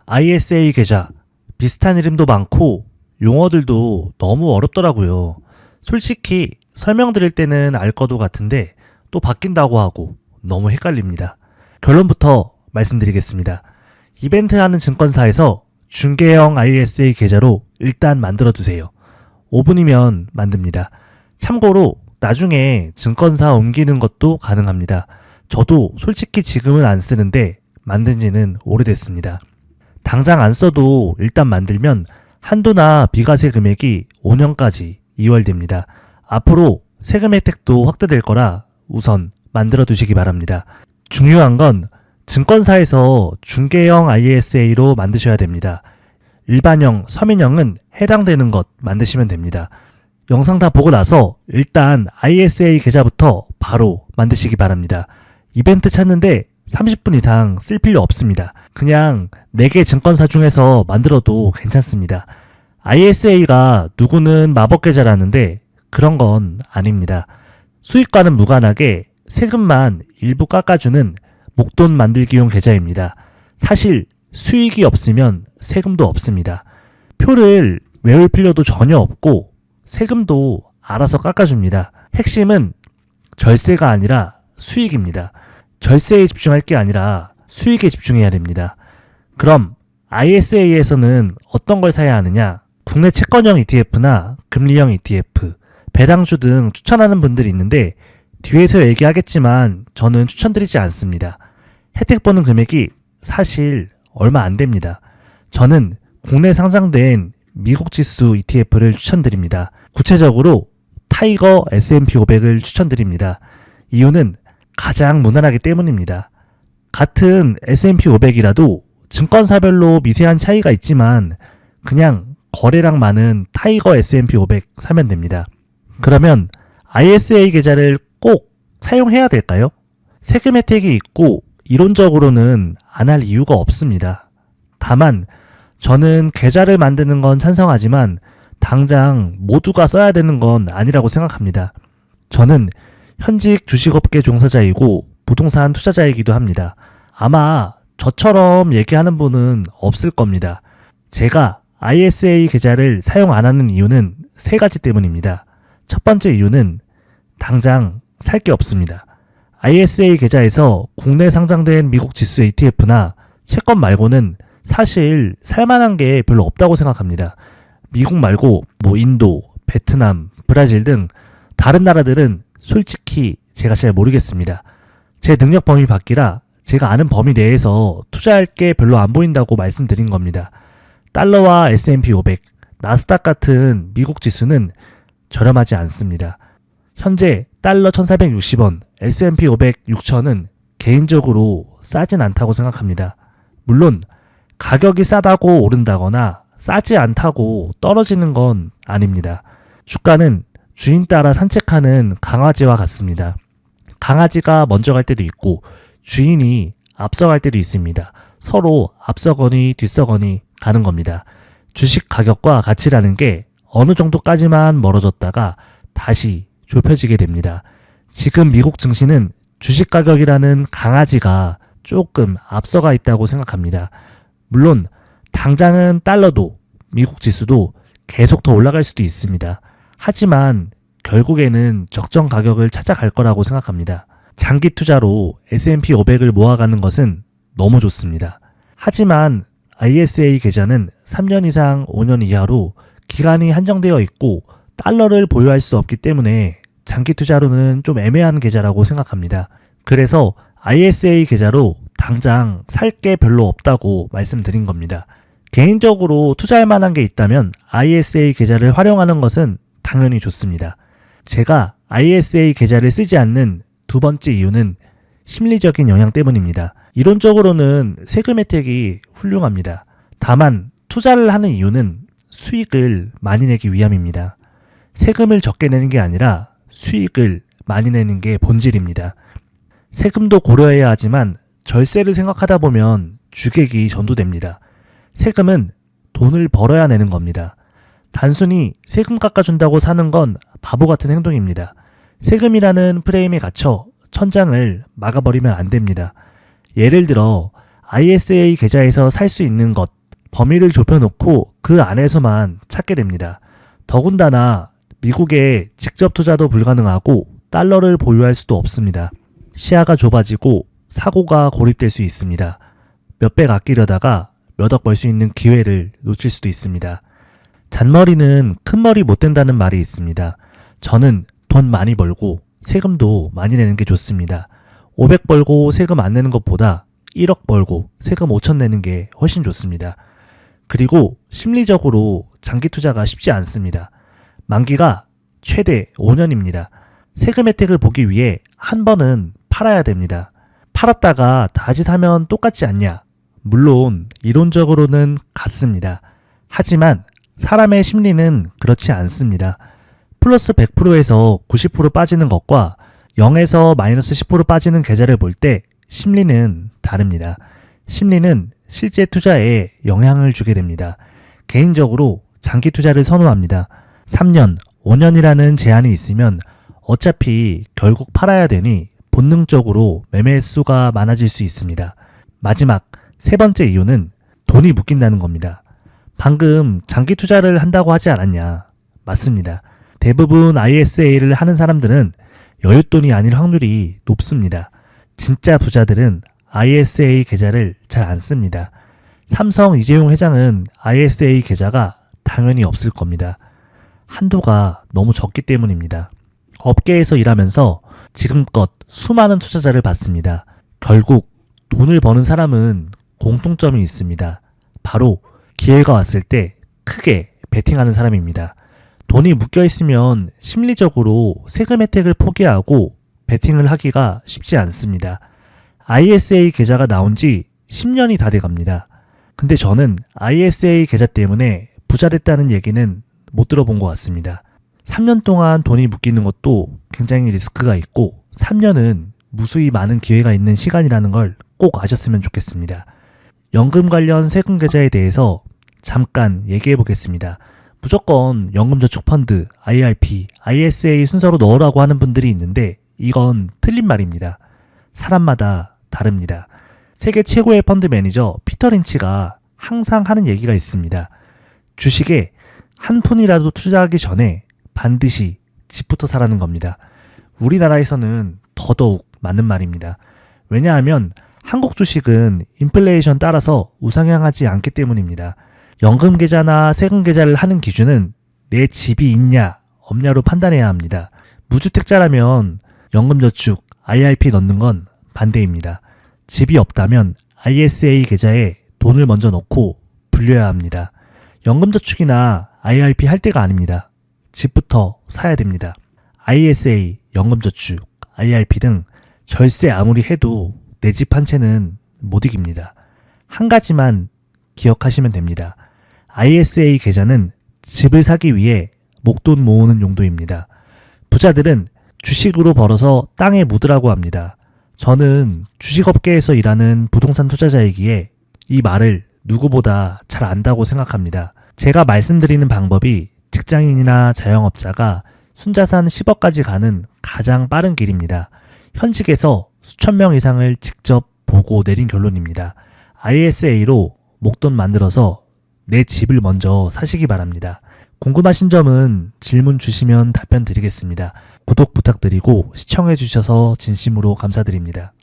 ISA 계좌, 비슷한 이름도 많고 용어들도 너무 어렵더라고요. 솔직히 설명드릴 때는 알 것도 같은데 또 바뀐다고 하고 너무 헷갈립니다. 결론부터 말씀드리겠습니다. 이벤트하는 증권사에서 중개형 ISA 계좌로 일단 만들어 두세요. 5분이면 만듭니다. 참고로 나중에 증권사 옮기는 것도 가능합니다. 저도 솔직히 지금은 안 쓰는데 만든 지는 오래됐습니다. 당장 안 써도 일단 만들면 한도나 비과세 금액이 5년까지 이월됩니다. 앞으로 세금 혜택도 확대될 거라 우선 만들어 두시기 바랍니다. 중요한 건 증권사에서 중개형 ISA로 만드셔야 됩니다. 일반형, 서민형은 해당되는 것 만드시면 됩니다. 영상 다 보고 나서 일단 ISA 계좌부터 바로 만드시기 바랍니다. 이벤트 찾는데 30분 이상 쓸 필요 없습니다. 그냥 4개 증권사 중에서 만들어도 괜찮습니다. ISA가 누구는 마법 계좌라는데 그런 건 아닙니다. 수익과는 무관하게 세금만 일부 깎아주는 목돈 만들기용 계좌입니다. 사실 수익이 없으면 세금도 없습니다. 표를 외울 필요도 전혀 없고 세금도 알아서 깎아줍니다. 핵심은 절세가 아니라 수익입니다. 절세에 집중할 게 아니라 수익에 집중해야 됩니다. 그럼 ISA에서는 어떤 걸 사야 하느냐? 국내 채권형 ETF나 금리형 ETF, 배당주 등 추천하는 분들이 있는데 뒤에서 얘기하겠지만 저는 추천드리지 않습니다. 혜택 보는 금액이 사실 얼마 안 됩니다. 저는 국내 상장된 미국 지수 ETF를 추천드립니다. 구체적으로 타이거 S&P 500을 추천드립니다. 이유는 가장 무난하기 때문입니다. 같은 S&P 500이라도 증권사별로 미세한 차이가 있지만 그냥 거래량 많은 타이거 S&P 500 사면 됩니다. 그러면 ISA 계좌를 꼭 사용해야 될까요? 세금 혜택이 있고 이론적으로는 안 할 이유가 없습니다. 다만 저는 계좌를 만드는 건 찬성하지만 당장 모두가 써야 되는 건 아니라고 생각합니다. 저는 현직 주식업계 종사자이고 부동산 투자자이기도 합니다. 아마 저처럼 얘기하는 분은 없을 겁니다. 제가 ISA 계좌를 사용 안 하는 이유는 3가지 때문입니다. 첫 번째 이유는 당장 살 게 없습니다. ISA 계좌에서 국내 상장된 미국 지수 ETF나 채권 말고는 사실 살만한 게 별로 없다고 생각합니다. 미국 말고 인도, 베트남, 브라질 등 다른 나라들은 솔직히 제가 잘 모르겠습니다. 제 능력 범위 밖이라 제가 아는 범위 내에서 투자할 게 별로 안 보인다고 말씀드린 겁니다. 달러와 S&P 500, 나스닥 같은 미국 지수는 저렴하지 않습니다. 현재 달러 1460원, S&P 500 6000은 개인적으로 싸진 않다고 생각합니다. 물론 가격이 싸다고 오른다거나 싸지 않다고 떨어지는 건 아닙니다. 주가는 주인 따라 산책하는 강아지와 같습니다. 강아지가 먼저 갈 때도 있고 주인이 앞서갈 때도 있습니다. 서로 앞서거니 뒤서거니 가는 겁니다. 주식 가격과 가치라는 게 어느 정도까지만 멀어졌다가 다시 좁혀지게 됩니다. 지금 미국 증시는 주식 가격이라는 강아지가 조금 앞서가 있다고 생각합니다. 물론 당장은 달러도 미국 지수도 계속 더 올라갈 수도 있습니다. 하지만 결국에는 적정 가격을 찾아갈 거라고 생각합니다. 장기 투자로 S&P 500을 모아가는 것은 너무 좋습니다. 하지만 ISA 계좌는 3년 이상 5년 이하로 기간이 한정되어 있고 달러를 보유할 수 없기 때문에 장기 투자로는 좀 애매한 계좌라고 생각합니다. 그래서 ISA 계좌로 당장 살 게 별로 없다고 말씀드린 겁니다. 개인적으로 투자할 만한 게 있다면 ISA 계좌를 활용하는 것은 당연히 좋습니다. 제가 ISA 계좌를 쓰지 않는 두 번째 이유는 심리적인 영향 때문입니다. 이론적으로는 세금 혜택이 훌륭합니다. 다만 투자를 하는 이유는 수익을 많이 내기 위함입니다. 세금을 적게 내는 게 아니라 수익을 많이 내는 게 본질입니다. 세금도 고려해야 하지만 절세를 생각하다 보면 주객이 전도됩니다. 세금은 돈을 벌어야 내는 겁니다. 단순히 세금 깎아준다고 사는 건 바보 같은 행동입니다. 세금이라는 프레임에 갇혀 천장을 막아버리면 안 됩니다. 예를 들어 ISA 계좌에서 살 수 있는 것, 범위를 좁혀놓고 그 안에서만 찾게 됩니다. 더군다나 미국에 직접 투자도 불가능하고 달러를 보유할 수도 없습니다. 시야가 좁아지고 사고가 고립될 수 있습니다. 몇백 아끼려다가 몇 억 벌 수 있는 기회를 놓칠 수도 있습니다. 잔머리는 큰 머리 못 된다는 말이 있습니다. 저는 돈 많이 벌고 세금도 많이 내는 게 좋습니다. 500 벌고 세금 안 내는 것보다 1억 벌고 세금 5천 내는 게 훨씬 좋습니다. 그리고 심리적으로 장기 투자가 쉽지 않습니다. 만기가 최대 5년입니다. 세금 혜택을 보기 위해 한 번은 팔아야 됩니다. 팔았다가 다시 사면 똑같지 않냐? 물론 이론적으로는 같습니다. 하지만 사람의 심리는 그렇지 않습니다. 플러스 100%에서 90% 빠지는 것과 0에서 마이너스 10% 빠지는 계좌를 볼 때 심리는 다릅니다. 심리는 실제 투자에 영향을 주게 됩니다. 개인적으로 장기 투자를 선호합니다. 3년, 5년이라는 제한이 있으면 어차피 결국 팔아야 되니 본능적으로 매매 횟수가 많아질 수 있습니다. 마지막 세 번째 이유는 돈이 묶인다는 겁니다. 방금 장기 투자를 한다고 하지 않았냐? 맞습니다. 대부분 ISA를 하는 사람들은 여윳돈이 아닐 확률이 높습니다. 진짜 부자들은 ISA 계좌를 잘 안 씁니다. 삼성 이재용 회장은 ISA 계좌가 당연히 없을 겁니다. 한도가 너무 적기 때문입니다. 업계에서 일하면서 지금껏 수많은 투자자를 봤습니다. 결국 돈을 버는 사람은 공통점이 있습니다. 바로 기회가 왔을 때 크게 베팅하는 사람입니다. 돈이 묶여있으면 심리적으로 세금 혜택을 포기하고 베팅을 하기가 쉽지 않습니다. ISA 계좌가 나온 지 10년이 다 돼갑니다. 근데 저는 ISA 계좌 때문에 부자 됐다는 얘기는 못 들어본 것 같습니다. 3년 동안 돈이 묶이는 것도 굉장히 리스크가 있고 3년은 무수히 많은 기회가 있는 시간이라는 걸 꼭 아셨으면 좋겠습니다. 연금 관련 세금 계좌에 대해서 잠깐 얘기해 보겠습니다. 무조건 연금저축펀드, IRP, ISA 순서로 넣으라고 하는 분들이 있는데 이건 틀린 말입니다. 사람마다 다릅니다. 세계 최고의 펀드 매니저 피터 린치가 항상 하는 얘기가 있습니다. 주식에 한 푼이라도 투자하기 전에 반드시 집부터 사라는 겁니다. 우리나라에서는 더더욱 맞는 말입니다. 왜냐하면 한국 주식은 인플레이션 따라서 우상향하지 않기 때문입니다. 연금 계좌나 세금 계좌를 하는 기준은 내 집이 있냐 없냐로 판단해야 합니다. 무주택자라면 연금저축, IRP 넣는 건 반대입니다. 집이 없다면 ISA 계좌에 돈을 먼저 넣고 불려야 합니다. 연금저축이나 IRP 할 때가 아닙니다. 집부터 사야 됩니다. ISA, 연금저축, IRP 등 절세 아무리 해도 내 집 한 채는 못 이깁니다. 한 가지만 기억하시면 됩니다. ISA 계좌는 집을 사기 위해 목돈 모으는 용도입니다. 부자들은 주식으로 벌어서 땅에 묻으라고 합니다. 저는 주식업계에서 일하는 부동산 투자자이기에 이 말을 누구보다 잘 안다고 생각합니다. 제가 말씀드리는 방법이 직장인이나 자영업자가 순자산 10억까지 가는 가장 빠른 길입니다. 현직에서 수천 명 이상을 직접 보고 내린 결론입니다. ISA로 목돈 만들어서 내 집을 먼저 사시기 바랍니다. 궁금하신 점은 질문 주시면 답변 드리겠습니다. 구독 부탁드리고 시청해 주셔서 진심으로 감사드립니다.